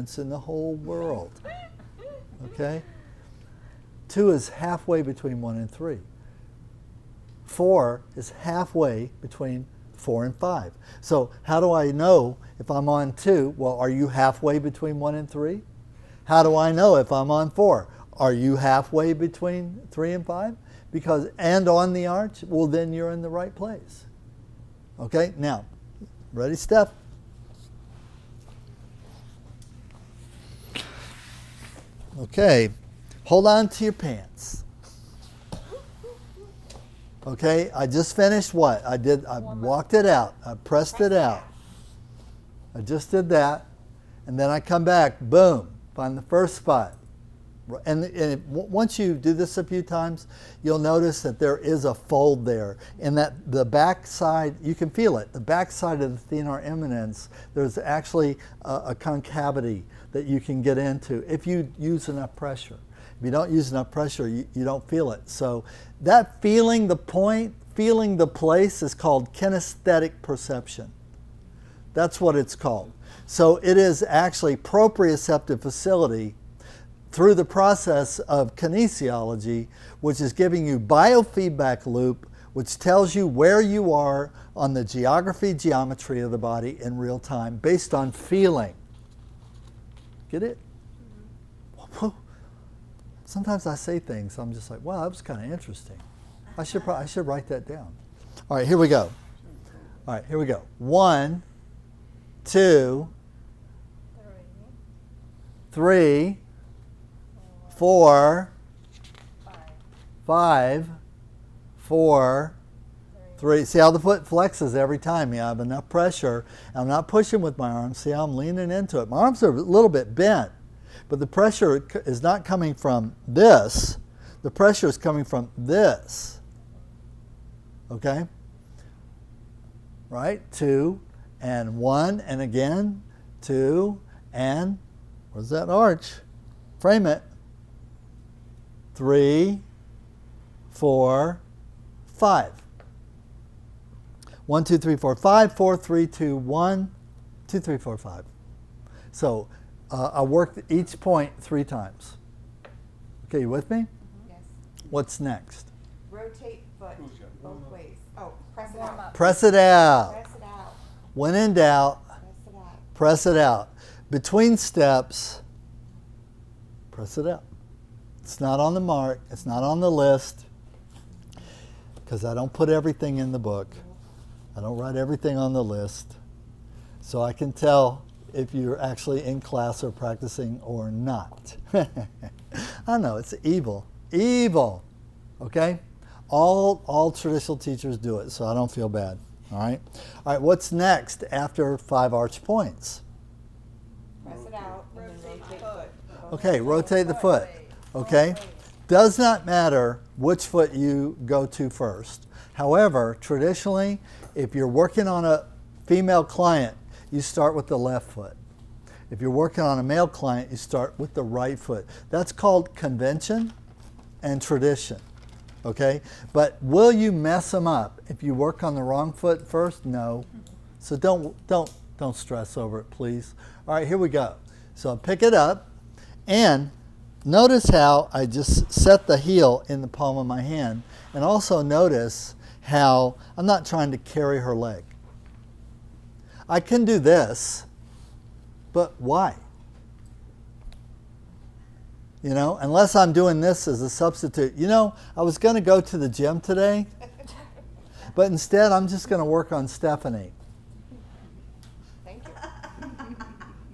difference in the whole world. Okay? 2 is halfway between 1 and 3. 4 is halfway between 4 and 5. So how do I know if I'm on 2? Well, are you halfway between 1 and 3? How do I know if I'm on 4? Are you halfway between 3 and 5? Because, and on the arch, well, then you're in the right place. Okay, now, ready, Steph? Okay, hold on to your pants. Okay, I just finished what? I walked it out. I pressed it out. I just did that. And then I come back, boom, find the first spot. And once you do this a few times, you'll notice that there is a fold there. And that the back side, you can feel it. The back side of the thenar eminence, there's actually a concavity that you can get into if you use enough pressure. If you don't use enough pressure, you don't feel it. So that feeling the point, feeling the place is called kinesthetic perception. That's what it's called. So it is actually proprioceptive facility through the process of kinesiology, which is giving you biofeedback loop, which tells you where you are on the geometry of the body in real time based on feeling. Get it? Mm-hmm. Sometimes I say things, I'm just like, wow, that was kind of interesting. I should write that down. All right, here we go. All right, here we go. 1, 2, 3, 4, 5, 4, 3. See how the foot flexes every time? You have enough pressure. I'm not pushing with my arms. See how I'm leaning into it? My arms are a little bit bent, but the pressure is not coming from this. The pressure is coming from this. Okay? Right? 2 and 1 and again 2 and where's that arch? Frame it. 3, 4, 5. 1, 2, 3, 4, 5, 4, 3, 2, 1, 2, 3, 4, 5. So I worked each point 3 times. Okay, you with me? Yes. What's next? Rotate foot both ways. Oh, press it out. Press it out. Press it out. When in doubt, Press it out. press it out. Between steps, press it out. It's not on the mark. It's not on the list because I don't put everything in the book. I don't write everything on the list. So I can tell if you're actually in class or practicing or not. I know, it's evil. Evil. Okay? All traditional teachers do it, so I don't feel bad. All right? All right, what's next after 5 arch points? Press it out. And then rotate foot. Okay, rotate the foot. Okay? Does not matter which foot you go to first. However, traditionally, if you're working on a female client, you start with the left foot. If you're working on a male client, you start with the right foot. That's called convention and tradition. Okay? But will you mess them up if you work on the wrong foot first? No. So don't stress over it, please. All right, here we go. So pick it up and notice how I just set the heel in the palm of my hand, and also notice how I'm not trying to carry her leg. I can do this, but why? You know, unless I'm doing this as a substitute. You know, I was going to go to the gym today, but instead I'm just going to work on Stephanie. Thank you.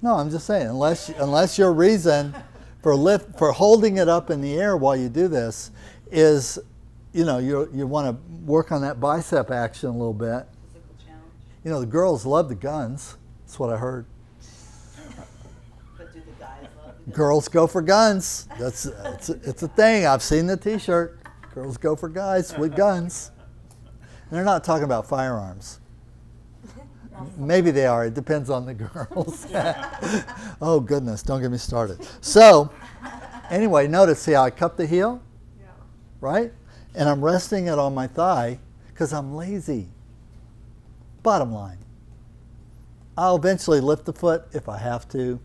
No, I'm just saying, unless your reason for holding it up in the air while you do this is, you know, you want to work on that bicep action a little bit. Physical challenge. You know, the girls love the guns. That's what I heard. But do the guys love the guns? Girls go for guns. It's a thing. I've seen the T-shirt. Girls go for guys with guns. And they're not talking about firearms. Maybe they are. It depends on the girls. Oh, goodness. Don't get me started. So, anyway, notice, see how I cup the heel? Yeah. Right? And I'm resting it on my thigh because I'm lazy. Bottom line. I'll eventually lift the foot if I have to.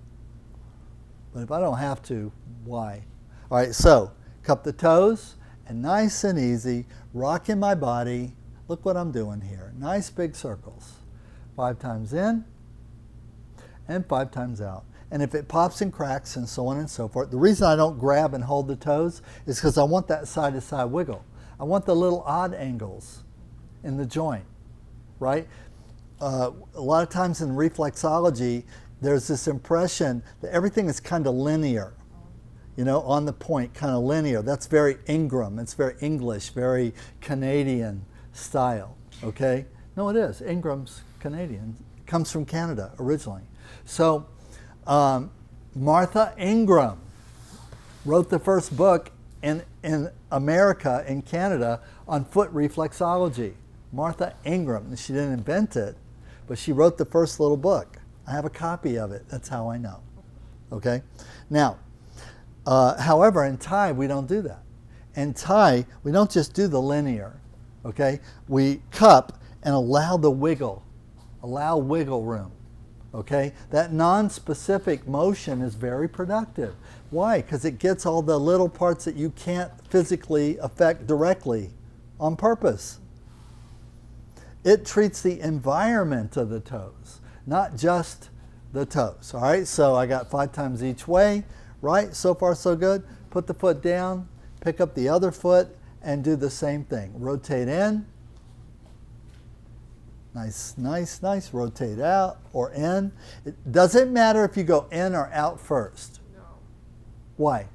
But if I don't have to, why? All right, so cup the toes and nice and easy, rocking my body. Look what I'm doing here. Nice big circles. 5 times in and 5 times out. And if it pops and cracks and so on and so forth, the reason I don't grab and hold the toes is because I want that side-to-side wiggle. I want the little odd angles in the joint, right? A lot of times in reflexology, there's this impression that everything is kind of linear, on the point, kind of linear. That's very Ingram. It's very English, very Canadian style, okay? No, it is. Ingram's Canadian. It comes from Canada originally. So Martha Ingram wrote the first book in America, in Canada, on foot reflexology. Martha Ingram. She didn't invent it, but she wrote the first little book. I have a copy of it. That's how I know. Okay? Now, however, in Thai, we don't do that. In Thai, we don't just do the linear. Okay? We cup and allow the wiggle. Allow wiggle room. Okay? That non-specific motion is very productive. Why? Because it gets all the little parts that you can't physically affect directly on purpose. It treats the environment of the toes, not just the toes. All right, so I got 5 times each way, right? So far, so good. Put the foot down, pick up the other foot, and do the same thing. Rotate in. Nice, nice, nice. Rotate out or in. It doesn't matter if you go in or out first. No. Why?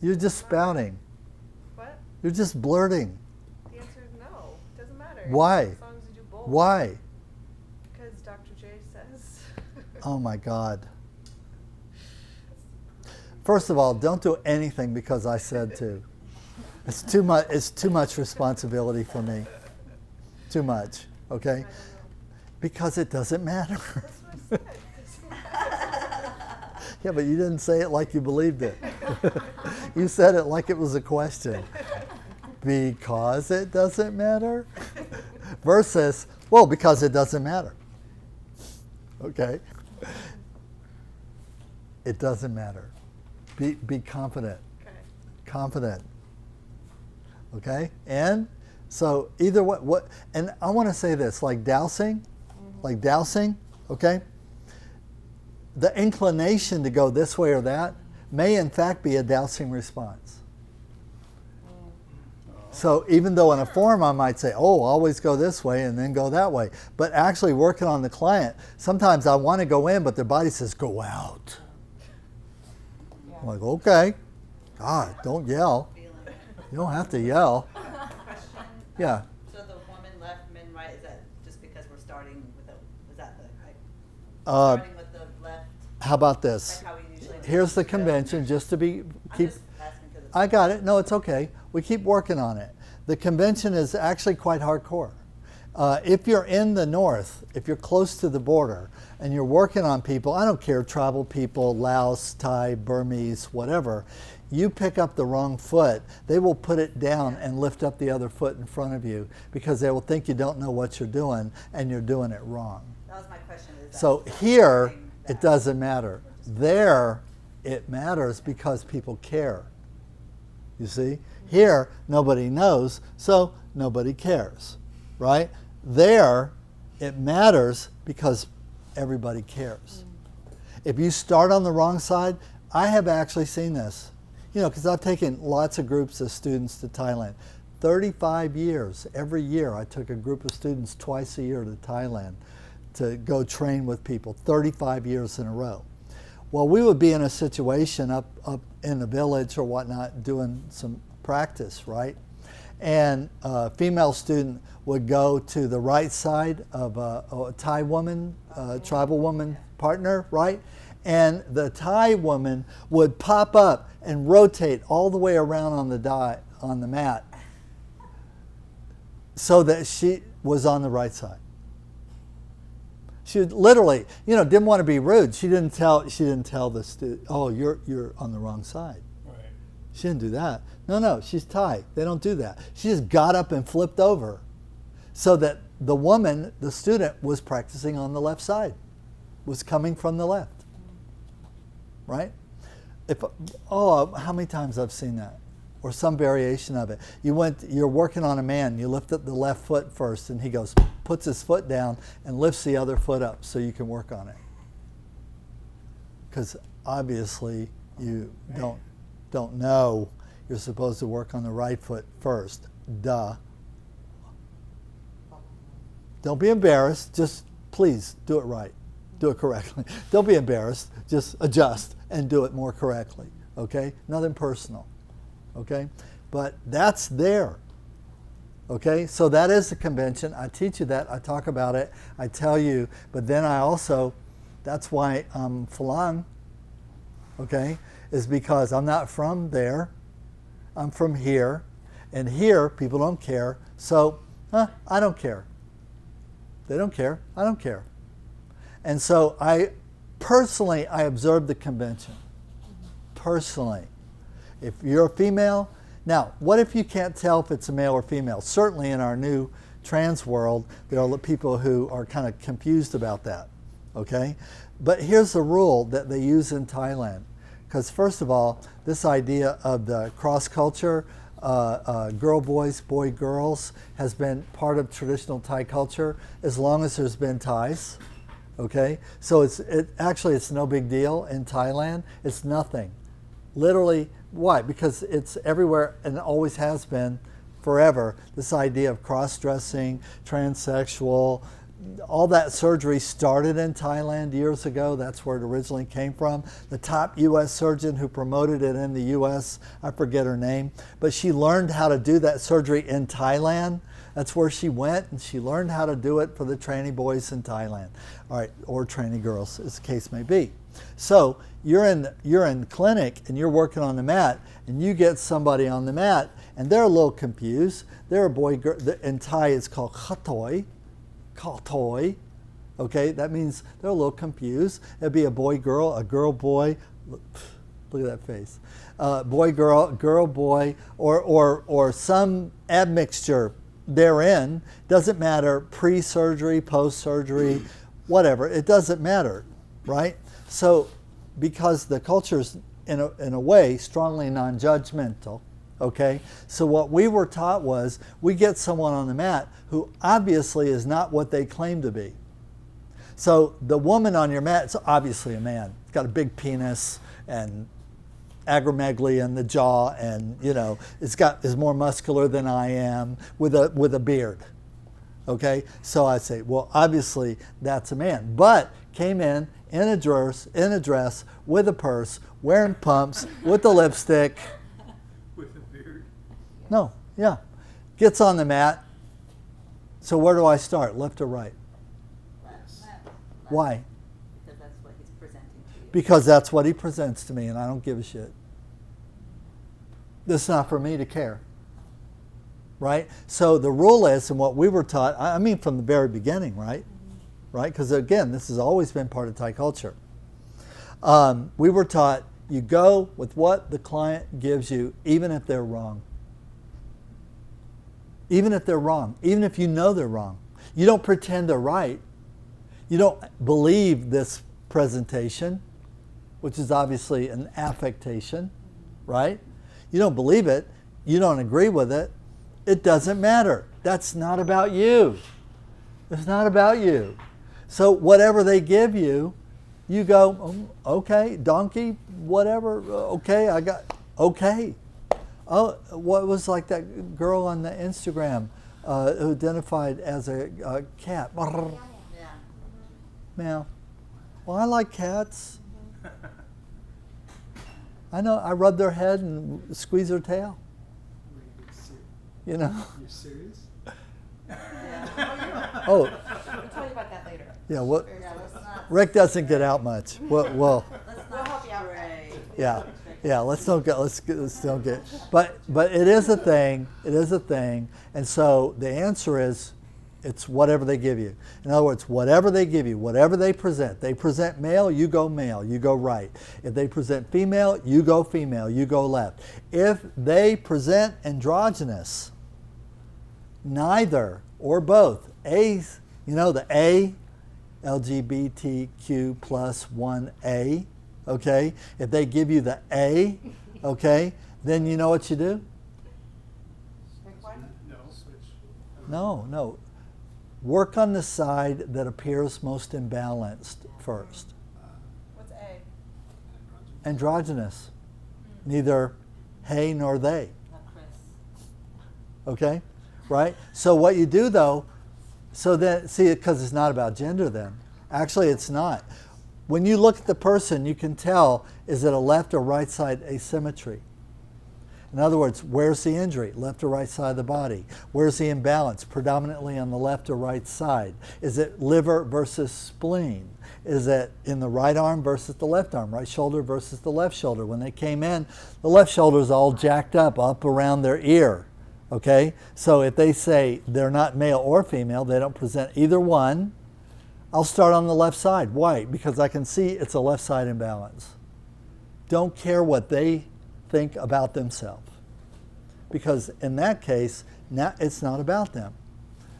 You're just spouting. What? You're just blurting. The answer is no. It doesn't matter. Why? As long as you do both. Why? Because Dr. J says. Oh my God. First of all, don't do anything because I said to. It's too much. It's too much responsibility for me. Too much. Okay? I don't know. Because it doesn't matter. That's what I said. It doesn't matter. Yeah, but you didn't say it like you believed it. You said it like it was a question. Because it doesn't matter? Versus, well, because it doesn't matter. Okay? It doesn't matter. Be confident. Okay. Confident. Okay? And so either what and I want to say this, like dowsing, okay? The inclination to go this way or that may in fact be a dowsing response. So even though in a form I might say, oh, always go this way and then go that way, but actually working on the client, sometimes I want to go in, but their body says, go out. Yeah. I'm like, okay. God, don't yell. Feeling it. You don't have to yell. Question. Yeah. So the woman left, men right, is that just because we're starting with was that the, like, starting with the left, How about this? like how we usually do? Here's the convention, just to be I'm keep. just asking because I got it. No, it's okay. We keep working on it. The convention is actually quite hardcore. If you're in the north, if you're close to the border, and you're working on people, I don't care, tribal people, Laos, Thai, Burmese, whatever, you pick up the wrong foot, they will put it down and lift up the other foot in front of you because they will think you don't know what you're doing and you're doing it wrong. that was my question. Is that So just here, something it that- doesn't matter. There, it matters because people care. You see? Here, nobody knows, so nobody cares, right? There, it matters because everybody cares. If you start on the wrong side, I have actually seen this, because I've taken lots of groups of students to Thailand. 35 years, every year I took a group of students twice a year to Thailand to go train with people, 35 years in a row. Well, we would be in a situation up in the village or whatnot doing some practice, right? And a female student would go to the right side of a Thai woman, tribal woman partner, right? And the Thai woman would pop up and rotate all the way around on the mat so that she was on the right side. She literally, didn't want to be rude. She didn't tell the student, oh, you're on the wrong side. Right. She didn't do that. No, she's Thai. They don't do that. She just got up and flipped over so that the woman, the student, was practicing on the left side, was coming from the left. right? If how many times I've seen that, or some variation of it. You're working on a man. You lift up the left foot first, and he puts his foot down and lifts the other foot up so you can work on it. Because obviously you don't know you're supposed to work on the right foot first. Duh. Don't be embarrassed. Just please do it right. Do it correctly. Don't be embarrassed. Just adjust and do it more correctly. Okay? Nothing personal. Okay? But that's there. Okay? So that is the convention. I teach you that. I talk about it. I tell you. But then I also, that's why I'm Phalang. Okay? Is because I'm not from there. I'm from here. And here, people don't care. So, I don't care. They don't care. I don't care. And so I observe the convention. Personally. If you're a female, now, what if you can't tell if it's a male or female? Certainly in our new trans world, there are people who are kind of confused about that. Okay? But here's the rule that they use in Thailand. Because first of all, this idea of the cross-culture, girl boys, boy girls, has been part of traditional Thai culture as long as there's been Thais. Okay? So it's no big deal in Thailand. It's nothing. Literally, why? Because it's everywhere and always has been forever. This idea of cross-dressing, transsexual, all that surgery started in Thailand years ago. That's where it originally came from. The top U.S. surgeon who promoted it in the U.S., I forget her name, but she learned how to do that surgery in Thailand. That's where she went, and she learned how to do it for the tranny boys in Thailand, all right, or tranny girls, as the case may be. So you're in clinic and you're working on the mat, and you get somebody on the mat, and they're a little confused. They're a boy girl. In Thai, it's called khatoi. Khatoi. Okay, that means they're a little confused. It'd be a boy girl, a girl boy. Look at that face. Boy girl, girl boy, or some admixture therein. Doesn't matter, pre-surgery, post-surgery, whatever. It doesn't matter, right? So, because the culture's in a way strongly non-judgmental, okay? So what we were taught was we get someone on the mat who obviously is not what they claim to be. So the woman on your mat is obviously a man. It's got a big penis and acromegaly in the jaw, and is more muscular than I am with a beard. Okay? So I say, well, obviously that's a man. But came in a dress with a purse, wearing pumps, with the lipstick. With a beard? No, yeah. Gets on the mat. So where do I start? Left or right? Left. Why? Because that's what he's presenting to you. Because that's what he presents to me, and I don't give a shit. This is not for me to care. Right? So the rule is, and what we were taught, I mean from the very beginning, right? Right? Because again, this has always been part of Thai culture. We were taught you go with what the client gives you, even if they're wrong. Even if they're wrong. Even if you know they're wrong. You don't pretend they're right. You don't believe this presentation, which is obviously an affectation, right? You don't believe it. You don't agree with it. It doesn't matter. That's not about you. It's not about you. So whatever they give you, you go, okay, donkey, whatever, okay, okay. Oh, what was like that girl on the Instagram who identified as a cat? Yeah. Meow. Well, I like cats. I know, I rub their head and squeeze their tail. You know? You're serious? Yeah. Oh, We'll tell you about that later. yeah, what? Yeah, let's not. Rick doesn't get out much. Well, Let's We'll not help you out. stray. yeah. Let's don't get. But it is a thing. It is a thing. And so the answer is, it's whatever they give you. In other words, whatever they give you, whatever they present. They present male, you go right. If they present female, you go left. If they present androgynous, neither or both. A's, the A, LGBTQ plus 1A, okay, if they give you the A, okay, then you know what you do? Pick one. No, switch. No. Work on the side that appears most imbalanced first. What's A? Androgynous. Neither he nor they. Not Chris. Okay? Right? So what you do though, so that, see, because it's not about gender then. Actually, it's not. When you look at the person, you can tell, is it a left or right side asymmetry? In other words, where's the injury? Left or right side of the body? Where's the imbalance? Predominantly on the left or right side. Is it liver versus spleen? Is it in the right arm versus the left arm? Right shoulder versus the left shoulder? When they came in, the left shoulder's all jacked up around their ear. Okay? So if they say they're not male or female, they don't present either one, I'll start on the left side. Why? Because I can see it's a left side imbalance. Don't care what they think about themselves. Because in that case, now it's not about them.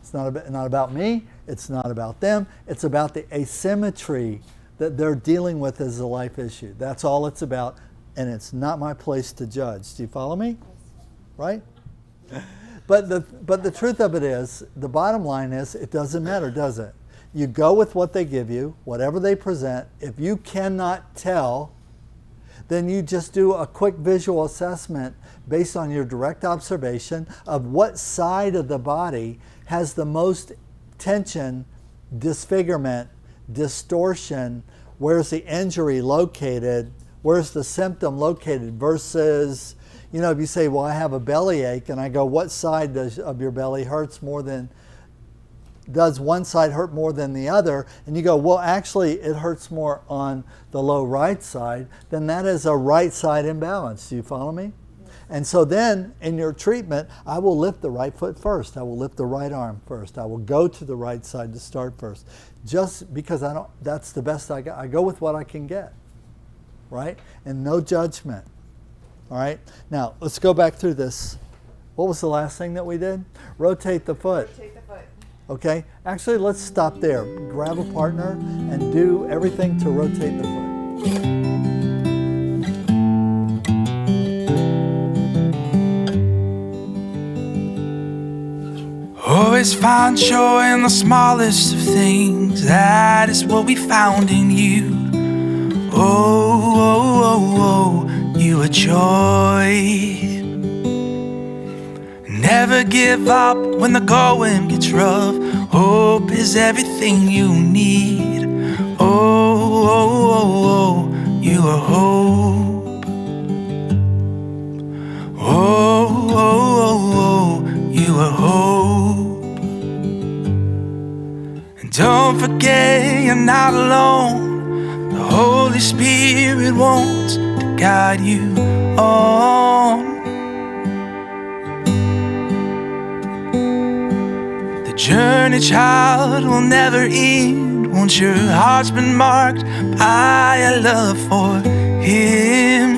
It's not about me. It's not about them. It's about the asymmetry that they're dealing with as a life issue. That's all it's about, and it's not my place to judge. Do you follow me? Right? But the truth of it is, the bottom line is, it doesn't matter, does it? You go with what they give you, whatever they present. If you cannot tell, then you just do a quick visual assessment based on your direct observation of what side of the body has the most tension, disfigurement, distortion, where's the injury located, where's the symptom located versus, you know, if you say, well, I have a bellyache, and I go, what side of your belly hurts more than, does one side hurt more than the other? And you go, well, actually, it hurts more on the low right side. Then that is a right side imbalance. Do you follow me? Yes. And so then, in your treatment, I will lift the right foot first. I will lift the right arm first. I will go to the right side to start first. Just because that's the best I got. I go with what I can get, right? And no judgment, all right? Now, let's go back through this. What was the last thing that we did? Rotate the foot. Rotate the foot. Okay, actually let's stop there. Grab a partner and do everything to rotate the foot. Always find joy in the smallest of things. That is what we found in you. You are joy. Never give up when the going gets rough. Hope is everything you need. You are hope. You are hope. And don't forget you're not alone. The Holy Spirit wants to guide you on. Journey, child, will never end once your heart's been marked by a love for Him.